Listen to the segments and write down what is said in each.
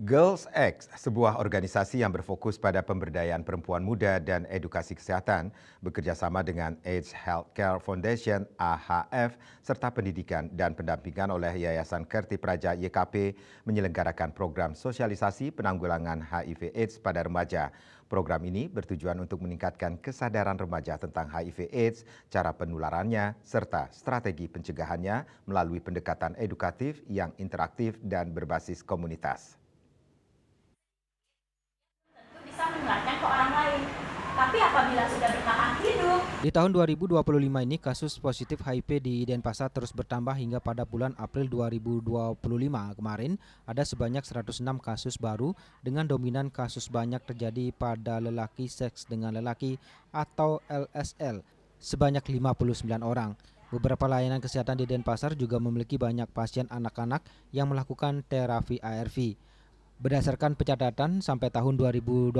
Girls X, sebuah organisasi yang berfokus pada pemberdayaan perempuan muda dan edukasi kesehatan, bekerjasama dengan AIDS Healthcare Foundation (AHF) serta pendidikan dan pendampingan oleh Yayasan Kerti Praja YKP menyelenggarakan program sosialisasi penanggulangan HIV/AIDS pada remaja. Program ini bertujuan untuk meningkatkan kesadaran remaja tentang HIV/AIDS, cara penularannya, serta strategi pencegahannya melalui pendekatan edukatif yang interaktif dan berbasis komunitas. Bisa menularkan ke orang lain. Tapi apabila sudah bertahan hidup. Di tahun 2025 ini kasus positif HIV di Denpasar terus bertambah hingga pada bulan April 2025 kemarin ada sebanyak 106 kasus baru dengan dominan kasus banyak terjadi pada lelaki seks dengan lelaki atau LSL sebanyak 59 orang. Beberapa layanan kesehatan di Denpasar juga memiliki banyak pasien anak-anak yang melakukan terapi ARV. Berdasarkan pencatatan sampai tahun 2024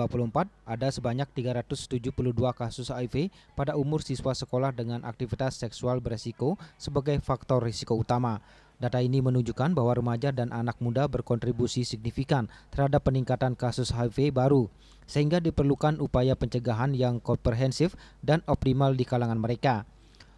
ada sebanyak 372 kasus HIV pada umur siswa sekolah dengan aktivitas seksual beresiko sebagai faktor risiko utama. Data ini menunjukkan bahwa remaja dan anak muda berkontribusi signifikan terhadap peningkatan kasus HIV baru, sehingga diperlukan upaya pencegahan yang komprehensif dan optimal di kalangan mereka.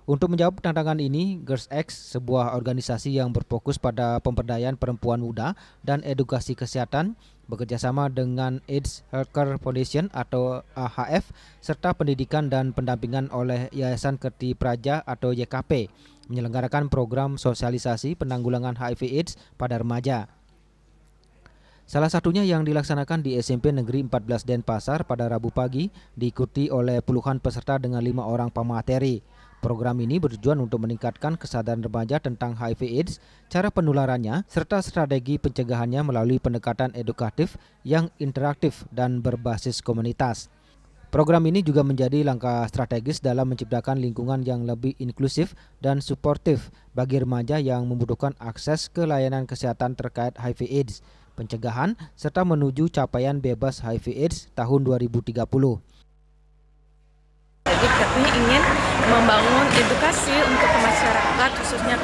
Untuk menjawab tantangan ini, Girls X, sebuah organisasi yang berfokus pada pemberdayaan perempuan muda dan edukasi kesehatan, bekerjasama dengan AIDS Healthcare Foundation atau AHF, serta pendidikan dan pendampingan oleh Yayasan Kerti Praja atau YKP, menyelenggarakan program sosialisasi penanggulangan HIV/AIDS pada remaja. Salah satunya yang dilaksanakan di SMP Negeri 14 Denpasar pada Rabu pagi, diikuti oleh puluhan peserta dengan 5 orang pemateri. Program ini bertujuan untuk meningkatkan kesadaran remaja tentang HIV/AIDS, cara penularannya, serta strategi pencegahannya melalui pendekatan edukatif yang interaktif dan berbasis komunitas. Program ini juga menjadi langkah strategis dalam menciptakan lingkungan yang lebih inklusif dan suportif bagi remaja yang membutuhkan akses ke layanan kesehatan terkait HIV/AIDS, pencegahan, serta menuju capaian bebas HIV/AIDS tahun 2030. Jadi kami ingin membangun edukasi untuk ke masyarakat, khususnya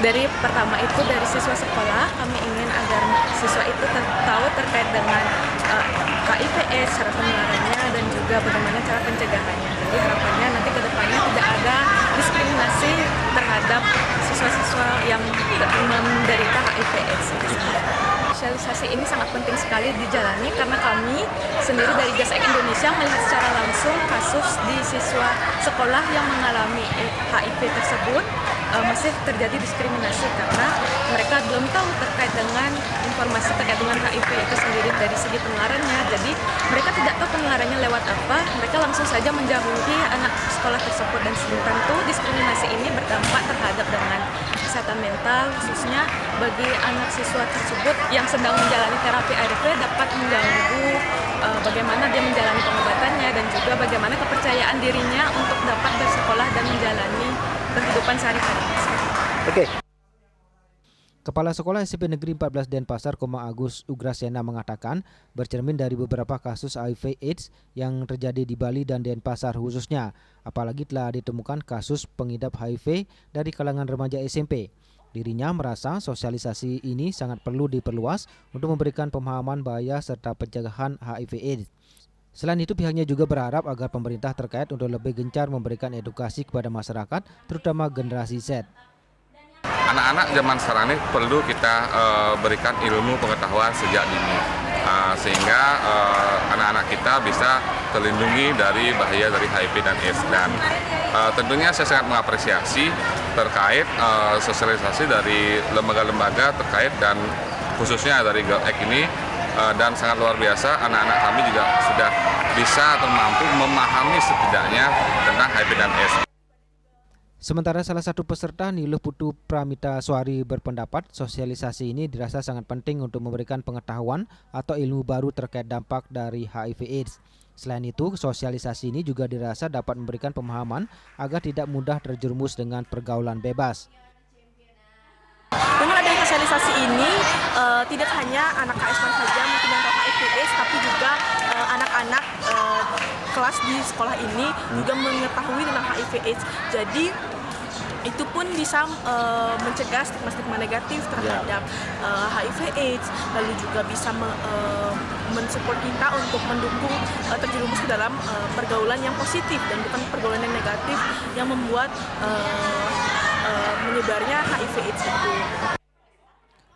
dari pertama itu dari siswa sekolah. Kami ingin agar siswa itu tahu terkait dengan HIV/AIDS, cara penularannya dan juga bagaimana cara pencegahannya. Jadi harapannya nanti ke depannya tidak ada diskriminasi terhadap siswa-siswa yang menderita HIV/AIDS. Sosialisasi ini sangat penting sekali dijalani karena kami sendiri dari Girls X Indonesia melihat secara langsung kasus di siswa sekolah yang mengalami HIV tersebut masih terjadi diskriminasi karena mereka belum tahu terkait dengan informasi terkait dengan HIV itu sendiri dari segi penularannya. Jadi mereka tidak tahu penularannya lewat apa, mereka langsung saja menjauhi anak sekolah tersebut dan tentu diskriminasi ini berdampak terhadap dengan kesehatan mental, khususnya bagi anak siswa tersebut yang sedang menjalani terapi ARV dapat mengganggu bagaimana dia menjalani pengobatannya dan juga bagaimana kepercayaan dirinya untuk dapat bersekolah dan menjalani kehidupan sehari-hari. Oke. Kepala Sekolah SMP Negeri 14 Denpasar, Agus Ugrasena mengatakan, bercermin dari beberapa kasus HIV/AIDS yang terjadi di Bali dan Denpasar khususnya, apalagi telah ditemukan kasus pengidap HIV dari kalangan remaja SMP. Dirinya merasa sosialisasi ini sangat perlu diperluas untuk memberikan pemahaman bahaya serta pencegahan HIV/AIDS. Selain itu, pihaknya juga berharap agar pemerintah terkait untuk lebih gencar memberikan edukasi kepada masyarakat, terutama generasi Z. Anak-anak zaman sekarang ini perlu kita berikan ilmu pengetahuan sejak dini, sehingga anak-anak kita bisa terlindungi dari bahaya dari HIV dan AIDS. Dan tentunya saya sangat mengapresiasi terkait sosialisasi dari lembaga-lembaga terkait dan khususnya dari Girls X ini, dan sangat luar biasa anak-anak kami juga sudah bisa atau mampu memahami setidaknya tentang HIV dan AIDS. Sementara salah satu peserta Niluh Putu Pramita Suari berpendapat sosialisasi ini dirasa sangat penting untuk memberikan pengetahuan atau ilmu baru terkait dampak dari HIV/AIDS. Selain itu, sosialisasi ini juga dirasa dapat memberikan pemahaman agar tidak mudah terjerumus dengan pergaulan bebas. Dengan adanya sosialisasi ini, tidak hanya anak KS1 saja mungkin yang tahu HIV/AIDS, tapi juga anak-anak kelas di sekolah ini juga mengetahui tentang HIV/AIDS. Jadi itu pun bisa mencegah stigma-stigma negatif terhadap HIV/AIDS, lalu juga bisa mensupport kita untuk mendukung terjerumus ke dalam pergaulan yang positif dan bukan pergaulan yang negatif yang membuat menyebarnya HIV/AIDS itu.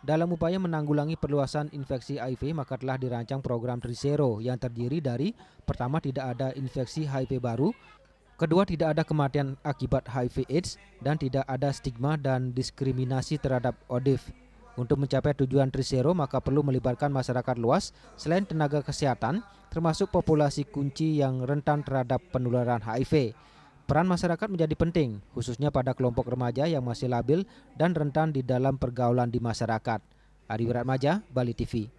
Dalam upaya menanggulangi perluasan infeksi HIV, maka telah dirancang program Trisero yang terdiri dari pertama, tidak ada infeksi HIV baru, kedua, tidak ada kematian akibat HIV/AIDS, dan tidak ada stigma dan diskriminasi terhadap ODIF. Untuk mencapai tujuan Trisero, maka perlu melibatkan masyarakat luas selain tenaga kesehatan, termasuk populasi kunci yang rentan terhadap penularan HIV. Peran masyarakat menjadi penting, khususnya pada kelompok remaja yang masih labil dan rentan di dalam pergaulan di masyarakat. Ari Wiratmaja, Bali TV.